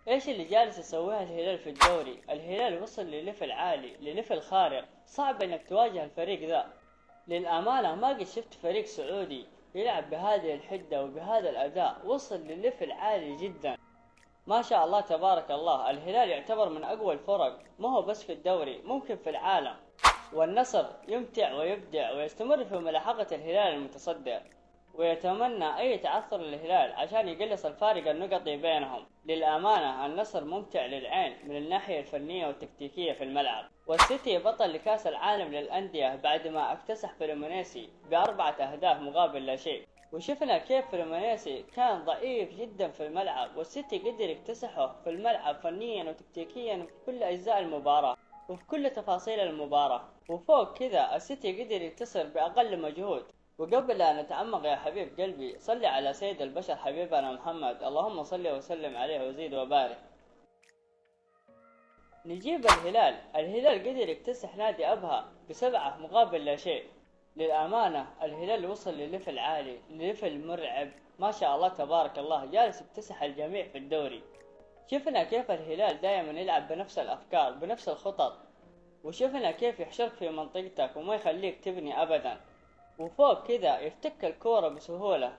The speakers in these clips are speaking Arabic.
ايش اللي جالس يسويها الهلال في الدوري؟ الهلال وصل لليفل عالي، لليفل خارق، صعب انك تواجه الفريق ذا. للأمانة ما قد شفت فريق سعودي يلعب بهذه الحدة وبهذا الأداء، وصل لليفل عالي جدا. ما شاء الله تبارك الله، الهلال يعتبر من أقوى الفرق، ما هو بس في الدوري، ممكن في العالم. والنصر يمتع ويبدع ويستمر في ملاحقة الهلال المتصدر، ويتمنى أي تعثر للهلال عشان يقلص الفارق النقطي بينهم. للأمانة النصر ممتع للعين من الناحية الفنية والتكتيكية في الملعب. والسيتي بطل لكأس العالم للأندية بعد ما اكتسح فلومينيسي ب4 أهداف مقابل لا شيء. وشفنا كيف فلومينيسي كان ضعيف جدا في الملعب، والسيتي قدر يكتسحه في الملعب فنيا وتكتيكيا في كل أجزاء المباراة وفي كل تفاصيل المباراة. وفوق كذا السيتي قدر ينتصر بأقل مجهود. وقبل أن نتعمق يا حبيب قلبي، صلي على سيد البشر حبيبنا محمد، اللهم صل وسلم عليه وزيد وبارك. نجيب الهلال قدر يكتسح نادي أبها ب7 مقابل لا شيء. للأمانة الهلال وصل لليفل عالي، لليفل مرعب، ما شاء الله تبارك الله، جالس يكتسح الجميع في الدوري. شفنا كيف الهلال دائما يلعب بنفس الأفكار بنفس الخطط، وشفنا كيف يحشرك في منطقتك وما يخليك تبني أبدا، وفوق كذا يفتك الكورة بسهولة.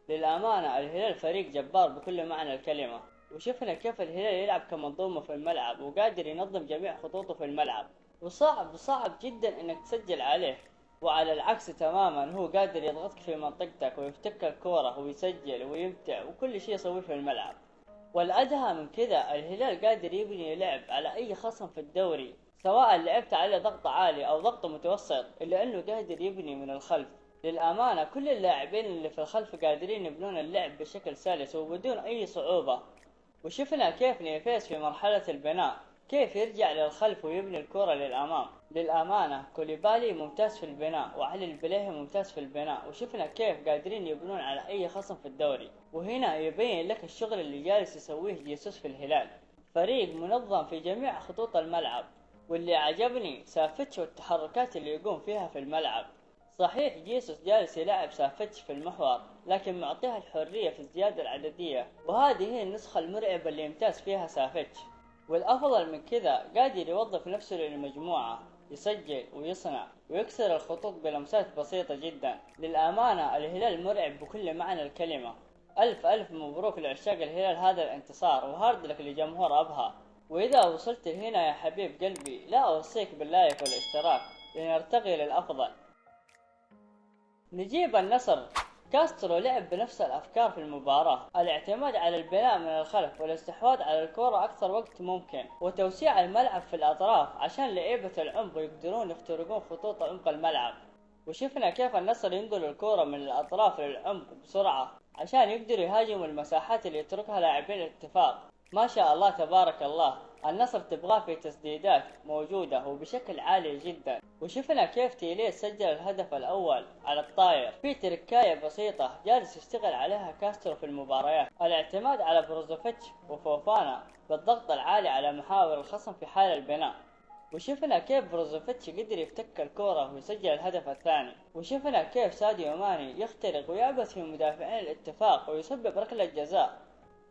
للأمانة الهلال فريق جبار بكل معنى الكلمة، وشفنا كيف الهلال يلعب كمنظومة في الملعب وقادر ينظم جميع خطوطه في الملعب، وصعب جدا انك تسجل عليه. وعلى العكس تماما هو قادر يضغطك في منطقتك ويفتك الكورة ويسجل ويمتع وكل شيء يسويه في الملعب. والأدهى من كذا الهلال قادر يبني لعب على أي خصم في الدوري، سواء لعبت عليه ضغط عالي أو ضغط متوسط، إلا أنه قادر يبني من الخلف. للأمانة كل اللاعبين اللي في الخلف قادرين يبنون اللعب بشكل سلس وبدون أي صعوبة. وشفنا كيف نيفيس في مرحلة البناء كيف يرجع للخلف ويبني الكرة للأمام. للأمانة كوليبالي ممتاز في البناء، وعلي البليهي ممتاز في البناء، وشفنا كيف قادرين يبنون على أي خصم في الدوري. وهنا يبين لك الشغل اللي جالس يسويه جيسوس في الهلال، فريق منظم في جميع خطوط الملعب. واللي عجبني سافتش والتحركات اللي يقوم فيها في الملعب. صحيح جيسوس جالس يلعب سافتش في المحور، لكن معطيها الحرية في الزيادة العددية، وهذه هي النسخة المرعبة اللي يمتاز فيها سافتش. والأفضل من كذا قادر يوظف نفسه للمجموعة، يسجل ويصنع ويكسر الخطوط بلمسات بسيطة جدا. للأمانة الهلال مرعب بكل معنى الكلمة. ألف مبروك لعشاق الهلال هذا الانتصار، وهارد لك لجمهور أبها. وإذا وصلت هنا يا حبيب قلبي لا أوصيك باللايك والاشتراك لنرتقي للأفضل. نجيب النصر. كاسترو لعب بنفس الأفكار في المباراة، الاعتماد على البناء من الخلف والاستحواذ على الكرة أكثر وقت ممكن، وتوسيع الملعب في الأطراف عشان لعيبة العمق يقدرون يخترقون خطوط عمق الملعب. وشفنا كيف النصر ينقل الكرة من الأطراف للعمق بسرعة عشان يقدروا يهاجموا المساحات اللي يتركها لاعبين الاتفاق. ما شاء الله تبارك الله، النصر تبغاه في تسديدات موجودة وبشكل عالي جدا. وشفنا كيف تيليس سجل الهدف الأول على الطاير في تركاية بسيطة جالس يشتغل عليها كاسترو في المباريات، الاعتماد على بروزوفيتش وفوفانا بالضغط العالي على محاور الخصم في حال البناء. وشفنا كيف بروزوفيتش قدر يفتك الكرة ويسجل الهدف الثاني. وشفنا كيف ساديو ماني يخترق ويعبث في مدافعين الاتفاق ويسبب ركلة جزاء.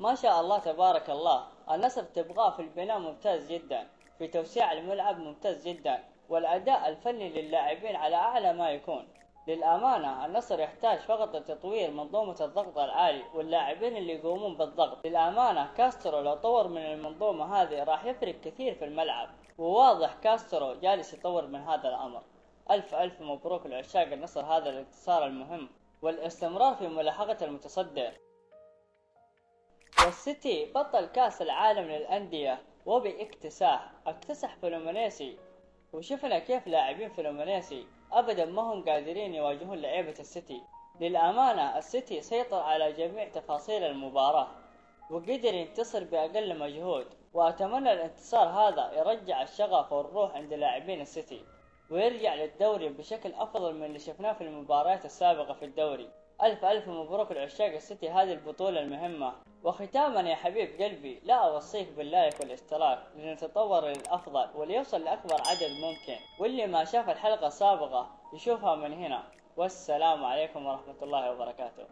ما شاء الله تبارك الله، النصر تبغاه في البناء ممتاز جدا، في توسيع الملعب ممتاز جدا، والأداء الفني للاعبين على أعلى ما يكون. للأمانة النصر يحتاج فقط لتطوير منظومة الضغط العالي واللاعبين اللي يقومون بالضغط. للأمانة كاسترو لو طور من المنظومة هذه راح يفرق كثير في الملعب، وواضح كاسترو جالس يطور من هذا الأمر. ألف مبروك لعشاق النصر هذا الانتصار المهم والاستمرار في ملاحقة المتصدر. والسيتي بطل كأس العالم للأندية وباكتساح، اكتسح فلومينيسي. وشفنا كيف لاعبين فلومينيسي أبدا ما هم قادرين يواجهون لعيبة السيتي. للأمانة السيتي سيطر على جميع تفاصيل المباراة وقدر ينتصر بأقل مجهود، وأتمنى الانتصار هذا يرجع الشغف والروح عند لاعبين السيتي ويرجع للدوري بشكل أفضل من اللي شفناه في المباريات السابقة في الدوري. ألف مبروك لعشاق السيتي هذه البطولة المهمة. وختاما يا حبيب قلبي لا أوصيك باللايك والاشتراك لنتطور للأفضل وليوصل لأكبر عدد ممكن، واللي ما شاف الحلقة السابقة يشوفها من هنا. والسلام عليكم ورحمة الله وبركاته.